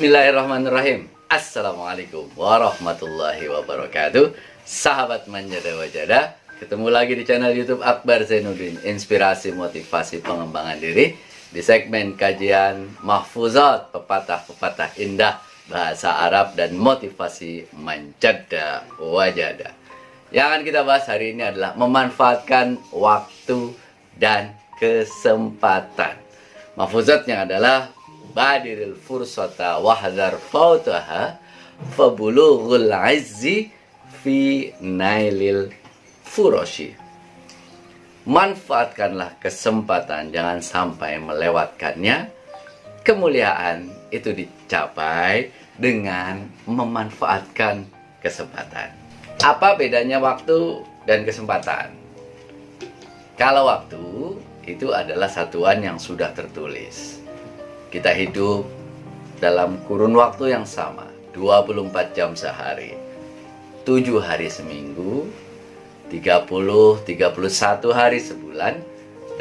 Bismillahirrahmanirrahim. Assalamualaikum warahmatullahi wabarakatuh. Sahabat Manjada Wajada, ketemu lagi di channel YouTube Akbar Zainuddin, inspirasi motivasi pengembangan diri di segmen kajian mahfuzat, pepatah-pepatah indah bahasa Arab dan motivasi Manjada Wajada. Yang akan kita bahas hari ini adalah memanfaatkan waktu dan kesempatan. Mahfuzatnya adalah badiril fursata wahdhar fautaha fabulughul izzi fi nailil furoshi. Manfaatkanlah kesempatan, jangan sampai melewatkannya. Kemuliaan itu dicapai dengan memanfaatkan kesempatan. Apa bedanya waktu dan kesempatan? Kalau waktu itu adalah satuan yang sudah tertulis. Kita hidup dalam kurun waktu yang sama, 24 jam sehari, 7 hari seminggu, 31 hari sebulan,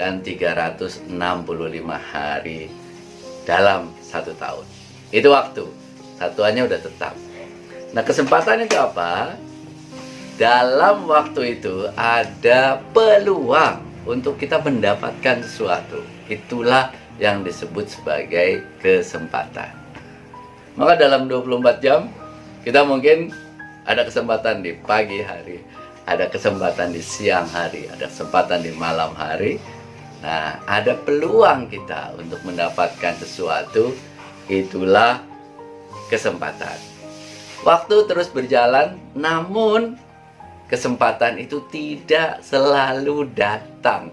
dan 365 hari dalam 1 tahun. Itu waktu, satuannya udah tetap. Nah, kesempatan itu apa? Dalam waktu itu ada peluang untuk kita mendapatkan sesuatu. Itulah yang disebut sebagai kesempatan. Maka dalam 24 jam kita mungkin ada kesempatan di pagi hari, ada kesempatan di siang hari, ada kesempatan di malam hari. Nah, ada peluang kita untuk mendapatkan sesuatu. Itulah kesempatan. Waktu terus berjalan, namun kesempatan itu tidak selalu datang.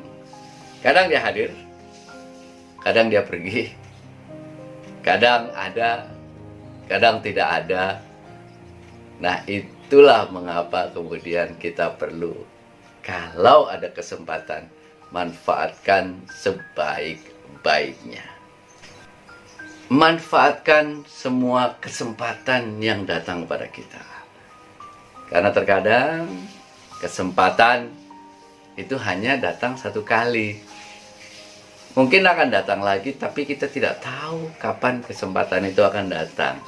Kadang dia hadir, kadang dia pergi, kadang ada, kadang tidak ada. Nah, itulah mengapa kemudian kita perlu, kalau ada kesempatan, manfaatkan sebaik-baiknya. Manfaatkan semua kesempatan yang datang pada kita. Karena terkadang kesempatan itu hanya datang satu kali. Mungkin akan datang lagi, tapi kita tidak tahu kapan kesempatan itu akan datang.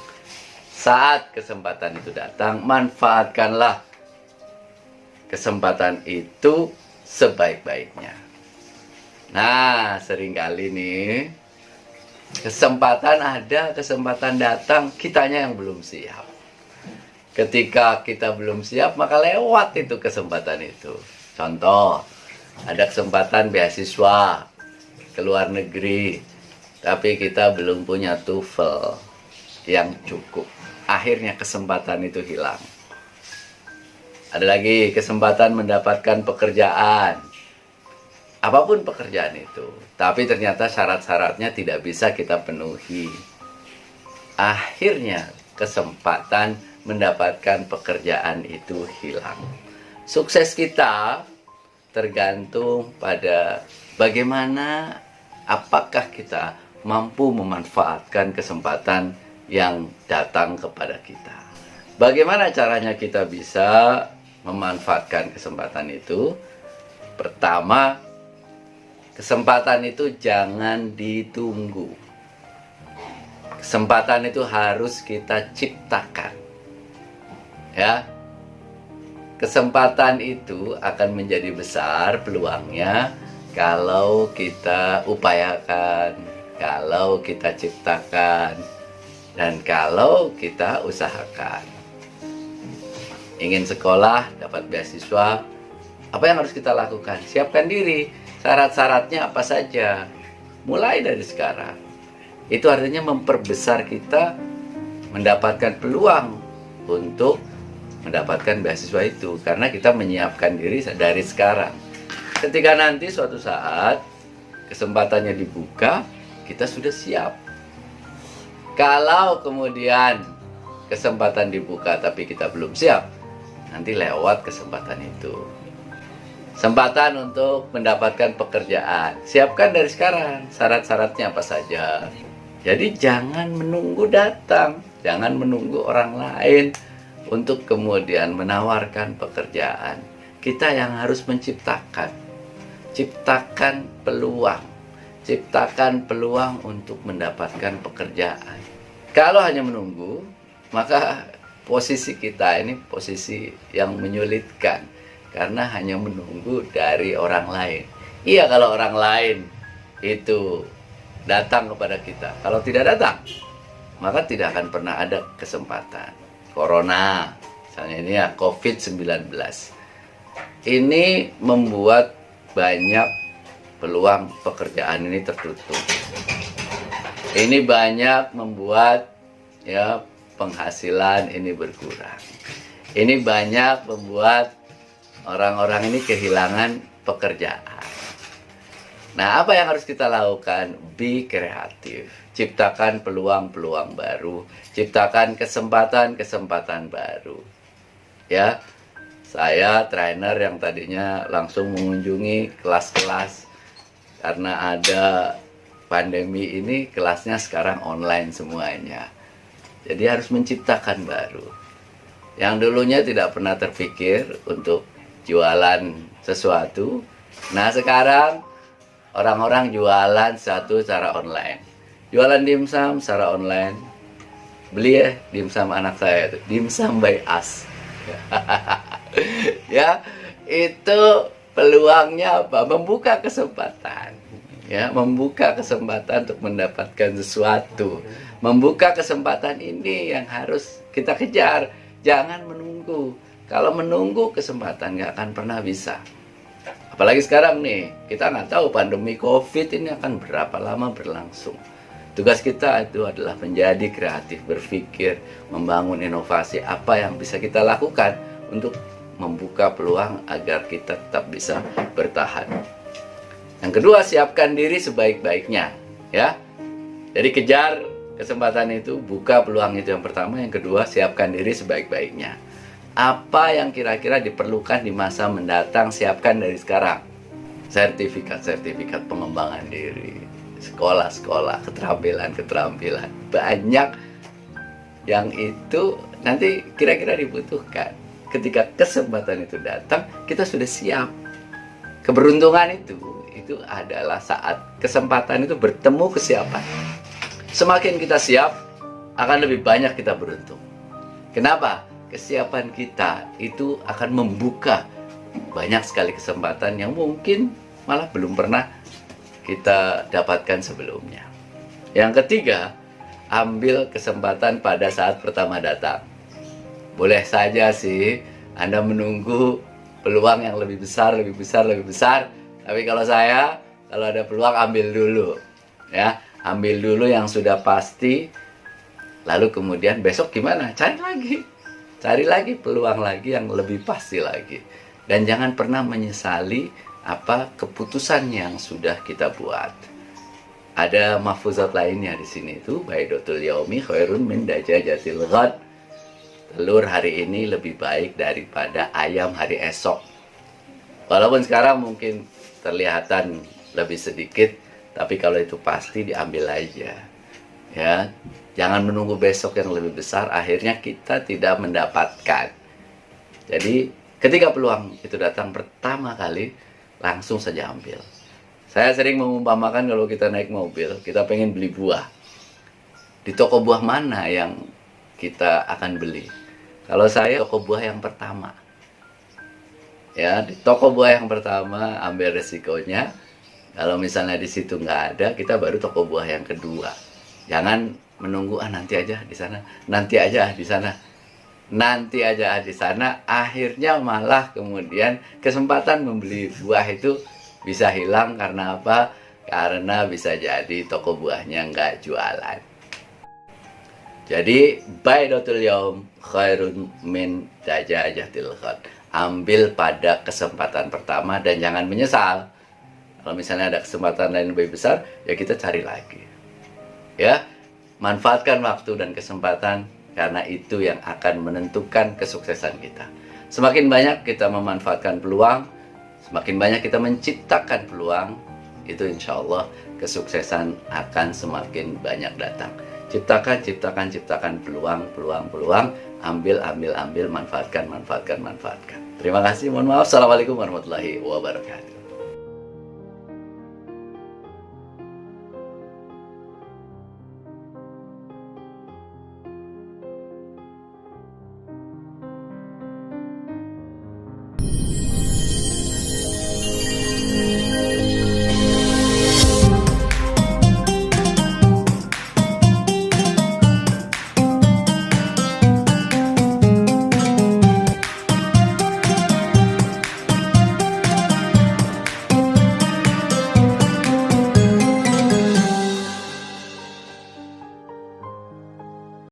Saat kesempatan itu datang, manfaatkanlah kesempatan itu sebaik-baiknya. Nah, seringkali nih, kesempatan ada, kesempatan datang, kitanya yang belum siap. Ketika kita belum siap, maka lewat itu kesempatan itu. Contoh, ada kesempatan beasiswa ke luar negeri, tapi kita belum punya TOEFL yang cukup. Akhirnya kesempatan itu hilang. Ada lagi kesempatan mendapatkan pekerjaan. Apapun pekerjaan itu, tapi ternyata syarat-syaratnya tidak bisa kita penuhi. Akhirnya kesempatan mendapatkan pekerjaan itu hilang. Sukses kita tergantung pada bagaimana, apakah kita mampu memanfaatkan kesempatan yang datang kepada kita. Bagaimana caranya kita bisa memanfaatkan kesempatan itu? Pertama, kesempatan itu jangan ditunggu. Kesempatan itu harus kita ciptakan. Ya. Kesempatan itu akan menjadi besar peluangnya kalau kita upayakan, kalau kita ciptakan, dan kalau kita usahakan. Ingin sekolah, dapat beasiswa, apa yang harus kita lakukan? Siapkan diri. Syarat-syaratnya apa saja? Mulai dari sekarang. Itu artinya memperbesar kita mendapatkan peluang untuk mendapatkan beasiswa itu, karena kita menyiapkan diri dari sekarang. Ketika nanti suatu saat kesempatannya dibuka, kita sudah siap. Kalau kemudian kesempatan dibuka tapi kita belum siap, nanti lewat kesempatan itu. Kesempatan untuk mendapatkan pekerjaan, siapkan dari sekarang. Syarat-syaratnya apa saja. Jadi jangan menunggu datang, jangan menunggu orang lain untuk kemudian menawarkan pekerjaan. Kita yang harus menciptakan. Ciptakan peluang. Ciptakan peluang untuk mendapatkan pekerjaan. Kalau hanya menunggu, maka posisi kita ini posisi yang menyulitkan, karena hanya menunggu dari orang lain. Iya, kalau orang lain itu datang kepada kita, kalau tidak datang, maka tidak akan pernah ada kesempatan. Corona, misalnya ini ya, COVID-19, ini membuat banyak peluang pekerjaan ini tertutup. Ini banyak membuat ya penghasilan ini berkurang. Ini banyak membuat orang-orang ini kehilangan pekerjaan. Nah, apa yang harus kita lakukan? Be kreatif. Ciptakan peluang-peluang baru, ciptakan kesempatan-kesempatan baru. Ya. Saya trainer yang tadinya langsung mengunjungi kelas-kelas, karena ada pandemi ini kelasnya sekarang online semuanya. Jadi harus menciptakan baru. Yang dulunya tidak pernah terpikir untuk jualan sesuatu. Nah, sekarang orang-orang jualan sesuatu secara online. Jualan dimsum secara online. Beli ya dimsum anak saya itu, dimsum by us. Ya, itu peluangnya apa? Membuka kesempatan. Ya, membuka kesempatan untuk mendapatkan sesuatu. Membuka kesempatan ini yang harus kita kejar. Jangan menunggu. Kalau menunggu kesempatan nggak akan pernah bisa. Apalagi sekarang nih, kita nggak tahu pandemi COVID ini akan berapa lama berlangsung. Tugas kita itu adalah menjadi kreatif, berpikir, membangun inovasi apa yang bisa kita lakukan untuk membuka peluang agar kita tetap bisa bertahan. Yang kedua, siapkan diri sebaik-baiknya, ya. Jadi kejar kesempatan itu, buka peluang itu yang pertama. Yang kedua, siapkan diri sebaik-baiknya. Apa yang kira-kira diperlukan di masa mendatang, siapkan dari sekarang. Sertifikat-sertifikat pengembangan diri, sekolah-sekolah, keterampilan-keterampilan, banyak yang itu nanti kira-kira dibutuhkan. Ketika kesempatan itu datang, kita sudah siap. Keberuntungan itu adalah saat kesempatan itu bertemu kesiapan. Semakin kita siap, akan lebih banyak kita beruntung. Kenapa? Kesiapan kita itu akan membuka banyak sekali kesempatan yang mungkin malah belum pernah kita dapatkan sebelumnya. Yang ketiga, ambil kesempatan pada saat pertama datang. Boleh saja sih Anda menunggu peluang yang lebih besar, lebih besar, lebih besar. Tapi kalau saya, kalau ada peluang ambil dulu. Ya, ambil dulu yang sudah pasti. Lalu kemudian besok gimana? Cari lagi. Cari lagi peluang lagi yang lebih pasti lagi. Dan jangan pernah menyesali apa keputusan yang sudah kita buat. Ada mahfuzat lainnya di sini itu, baidotul yaumi khairun min dajajatil ghad. Telur hari ini lebih baik daripada ayam hari esok. Walaupun sekarang mungkin terlihatan lebih sedikit, tapi kalau itu pasti diambil aja. Ya, jangan menunggu besok yang lebih besar, akhirnya kita tidak mendapatkan. Jadi, ketika peluang itu datang pertama kali, langsung saja ambil. Saya sering mengumpamakan kalau kita naik mobil, kita pengen beli buah. Di toko buah mana yang kita akan beli? Kalau saya, toko buah yang pertama. Ya, di toko buah yang pertama ambil resikonya. Kalau misalnya di situ nggak ada, kita baru toko buah yang kedua. Jangan menunggu nanti aja di sana, nanti aja di sana, nanti aja di sana. Akhirnya malah kemudian kesempatan membeli buah itu bisa hilang karena apa? Karena bisa jadi toko buahnya nggak jualan. Jadi, baidotul yaum khairun min dajajatil ghad. Ambil pada kesempatan pertama dan jangan menyesal. Kalau misalnya ada kesempatan lain lebih besar, ya kita cari lagi. Ya, manfaatkan waktu dan kesempatan karena itu yang akan menentukan kesuksesan kita. Semakin banyak kita memanfaatkan peluang, semakin banyak kita menciptakan peluang, itu insya Allah kesuksesan akan semakin banyak datang. Ciptakan peluang, ambil, manfaatkan. Terima kasih, mohon maaf. Assalamualaikum warahmatullahi wabarakatuh.